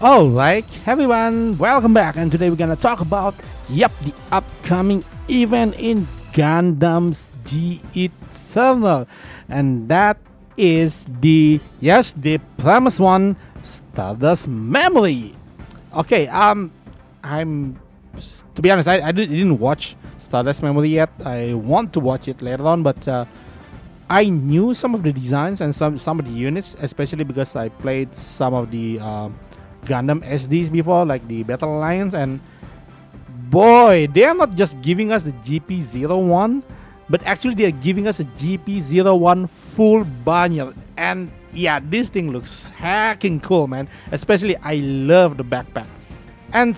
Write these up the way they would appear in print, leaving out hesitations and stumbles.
Alright, everyone, welcome back. And today we're gonna talk about the upcoming event in Gundam's G Eternal, and that is the premise one, Stardust Memory. Okay, I'm to be honest, I didn't watch Stardust Memory yet. I want to watch it later on, but I knew some of the designs and some of the units, especially because I played some of the Gundam SDs before, like the Battle Alliance, and boy, they are not just giving us the GP01, but actually they are giving us a GP01 full banner. And yeah, this thing looks hacking cool, man. Especially, I love the backpack. And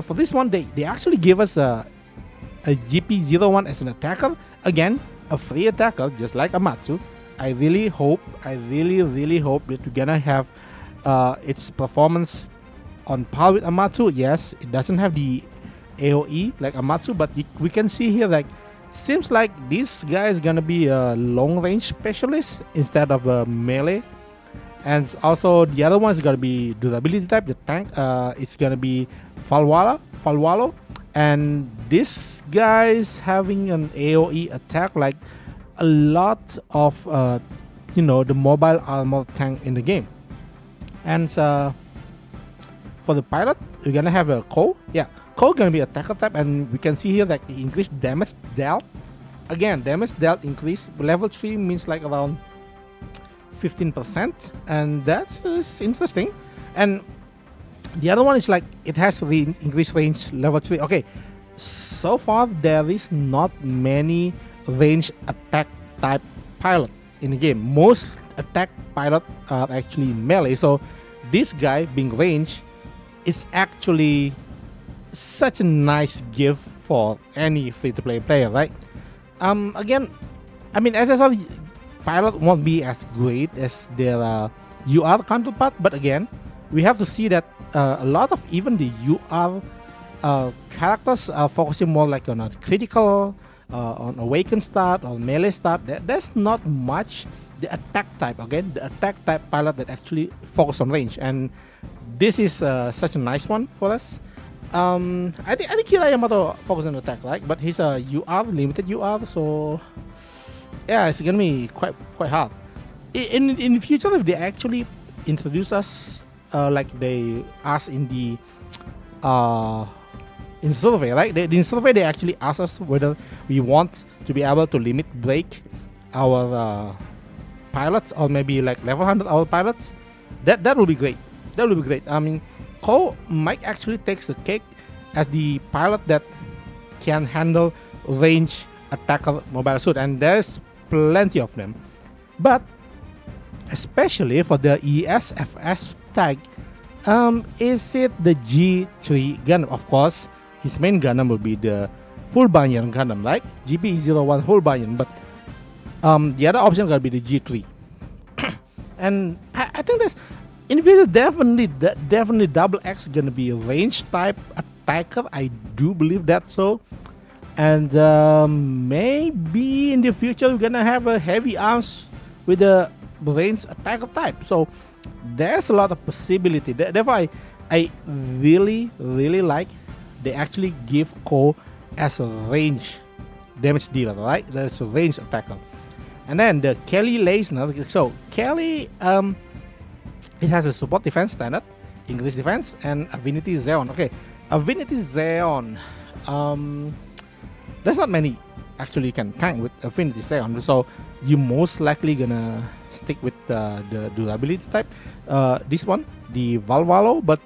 for this one, they actually give us a GP01 as an attacker. Again, a free attacker, just like Amatsu. I really hope, really hope that we're gonna have its performance on par with Amatsu. Yes, it doesn't have the AoE like Amatsu, but we can see here, like, seems like this guy is gonna be a long range specialist instead of a melee. And also the other one is gonna be durability type, the tank. It's gonna be Falwalo, and this guy's having an AoE attack like a lot of the mobile armor tank in the game. And for the pilot, we're gonna have a Ko. Yeah, Ko gonna be attacker type, and we can see here that the increased damage dealt. Again, damage dealt increase. Level 3 means like around 15%, and that is interesting. And the other one is like it has increased range level 3. Okay, so far there is not many range attack type pilot in the game. Most attack pilot are actually melee, so this guy being range is actually such a nice gift for any free-to-play player, right? Again, I mean, SSR pilot won't be as great as their UR counterpart, but again, we have to see that a lot of even the UR characters are focusing more like on a critical, on awaken start, or melee start. There's not much the attack type. Again, the attack type pilot that actually focus on range, and this is such a nice one for us. I think Kira Yamato focus on attack, right? But he's a UR, limited UR, so yeah, it's gonna be quite hard. In the future, if they actually introduce us like they asked in the in survey, right? In survey, they actually ask us whether we want to be able to limit break our pilots, or maybe like level 100 our pilots. That will be great. That will be great. I mean, Ko might actually takes the cake as the pilot that can handle range attacker mobile suit, and there's plenty of them. But especially for the ESFS tag, is it the G3 Gundam? Of course, his main Gundam will be the full Banyan Gundam, like GP01 full Banyan. But the other option gonna be the G3, and I think that's in the future definitely Double X gonna be a range type attacker. I do believe that so. And maybe in the future we're gonna have a heavy arms with a range attacker type. So there's a lot of possibility. Therefore, I really like they actually give Ko as a range damage dealer, right? That's a range attacker. And then the Kelly Leisner. So Kelly, it has a support defense standard, increased defense, and affinity Xeon. Okay, affinity Xeon. There's not many actually can tank with affinity Xeon, so you most likely gonna stick with the durability type. This one, the Valvalo, but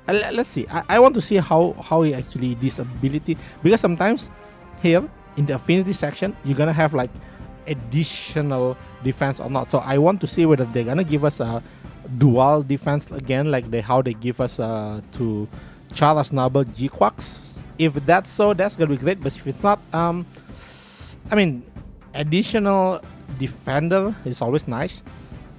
let's see. I want to see how he actually this ability, because sometimes here in the affinity section you're gonna have like additional defense or not. So I want to see whether they're gonna give us a dual defense again, like how they give us to Charles Noble G Quacks. If that's so, that's gonna be great. But if it's not, I mean, additional defender is always nice.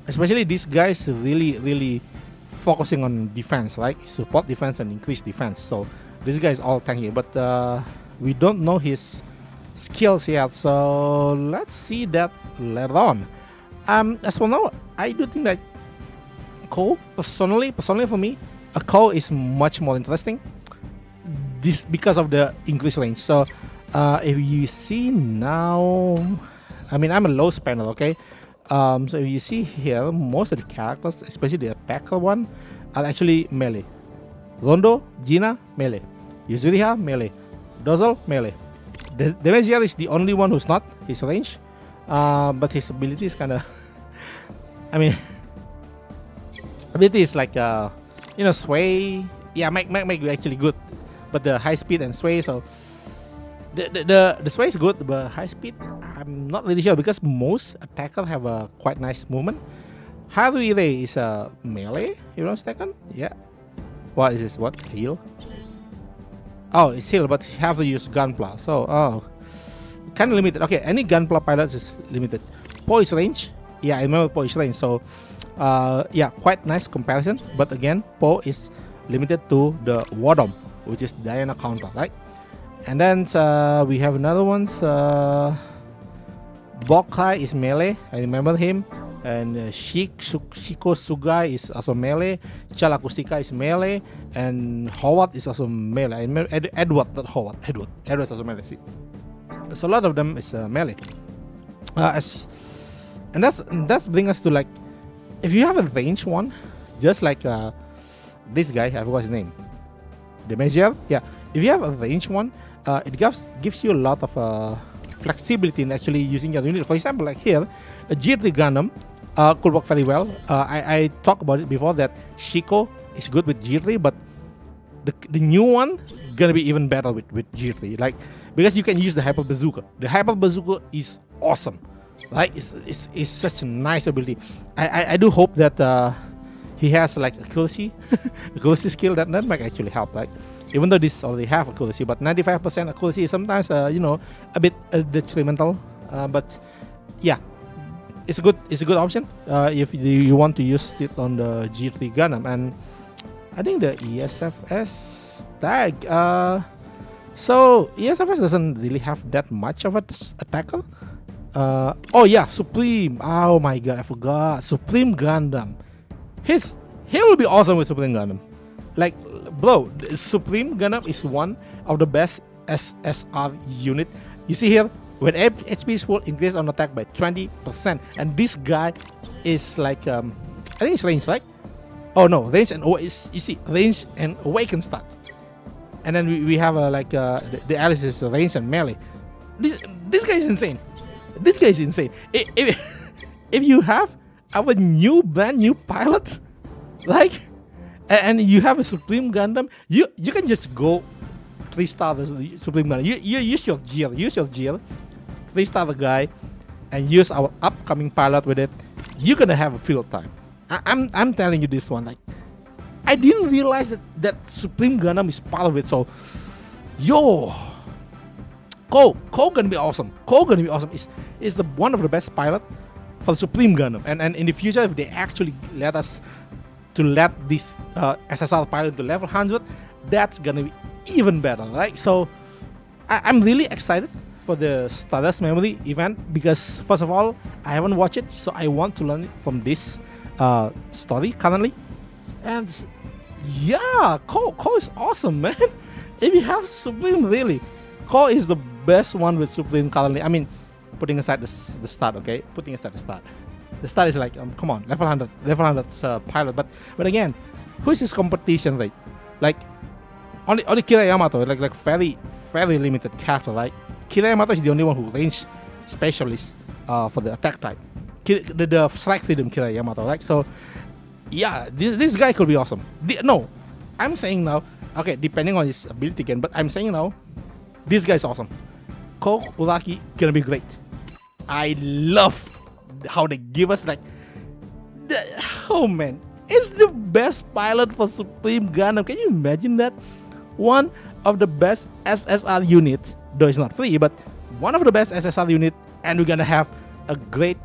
Especially these guys really focusing on defense, right? Support defense and increase defense. So this guy is all tanky, but we don't know his skills yet. So let's see that later on. As for now, I do think that Ko, personally for me, a Ko is much more interesting. This because of the English range. So if you see now, I mean, I'm a low spender, okay? So if you see here, most of the characters, especially the attacker one, are actually melee. Rondo, Gina, melee. Yuzuriha, melee. Dozel, melee. The Demacia is the only one who's not his range, but his ability is kind of, I mean, ability is like sway. Yeah, make you actually good, but the high speed and sway. So the sway is good, but high speed I'm not really sure because most attackers have a quite nice movement. Haruire is a melee, you know, second. Yeah. What is this? What heal? Oh, it's heal, but you have to use gunpla. So kind of limited. Okay, any gunpla pilot is limited. Poise range. Yeah, I remember Poise range. So yeah, quite nice comparison. But again, Po is limited to the Wadom, which is Diana counter, right? And then we have another one. Bokai is melee. I remember him. And Shiko Sugai is also melee. Chal Acustica is melee. And Howard is also melee. I remember Edward, not Howard. Edward is also melee. See? So a lot of them is melee. And that's bring us to like, if you have a range one, just like this guy, I forgot his name. The Measure, yeah. If you have a range one, it gives you a lot of flexibility in actually using your unit. For example, like here, a G3 Gundam could work very well. I talked about it before that Shiko is good with G3, but the new one gonna be even better with G3. Like, because you can use the Hyper Bazooka. The Hyper Bazooka is awesome. Right? It's such a nice ability. I do hope that he has like accuracy skill that might actually help, right? Even though this already have accuracy, but 95% accuracy is sometimes a bit detrimental. But yeah, it's a good option if you want to use it on the G3 Gundam. And I think the ESFS tag. So ESFS doesn't really have that much of a tackle. Oh yeah, Supreme. Oh my god, I forgot. Supreme Gundam. He will be awesome with Supreme Gundam. Like, bro, Supreme Gundam is one of the best SSR unit. You see here, when HP is full, increase on attack by 20%. And this guy is like, I think it's range, right? Oh no, range and you see, range and awaken start. And then we have the Alice is range and melee. This guy is insane. This guy is insane. If you have our brand new pilot, like, and you have a Supreme Gundam, you can just go 3-star the Supreme Gundam. You use your gear, 3-star the guy, and use our upcoming pilot with it. You're gonna have a field time. I'm telling you this one. Like, I didn't realize that Supreme Gundam is part of it. So, yo. Ko gonna be awesome. Is the one of the best pilot for the Supreme Gundam. And in the future, if they actually let this SSR pilot to level 100, that's gonna be even better, right? So I'm really excited for the Stardust Memory event because first of all, I haven't watched it, so I want to learn from this story currently. And yeah, Ko is awesome, man. If you have Supreme, really, Ko is the best one with Supreme currently. I mean, putting aside the start, okay? The start is like, come on, level 100 pilot. But again, who's his competition rate? Like, only Kira Yamato, like very, very limited character, right? Kira Yamato is the only one who range specialist for the attack type. The strike freedom Kira Yamato, right? So, yeah, this guy could be awesome. No, I'm saying now, okay, depending on his ability again, but I'm saying now, this guy is awesome. Ko Uraki gonna be great. I love how they give us oh man, it's the best pilot for Supreme Gundam. Can you imagine that? One of the best SSR unit, though it's not free, but one of the best SSR unit, and we're gonna have a great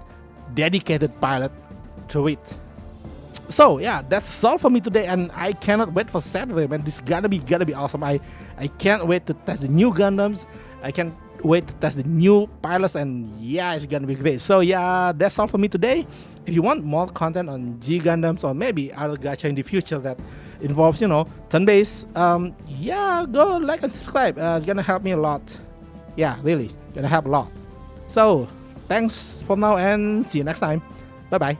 dedicated pilot to it. So yeah, that's all for me today, and I cannot wait for Saturday, man. This gotta be awesome. I can't wait to test the new Gundams. I can't wait to test the new pilots, and yeah, it's gonna be great. So yeah, that's all for me today. if you want more content on G Gundams or maybe other gacha in the future that involves, turn based, yeah, go like and subscribe. It's gonna help me a lot. Yeah, really, gonna help a lot. So, thanks for now and see you next time. Bye bye.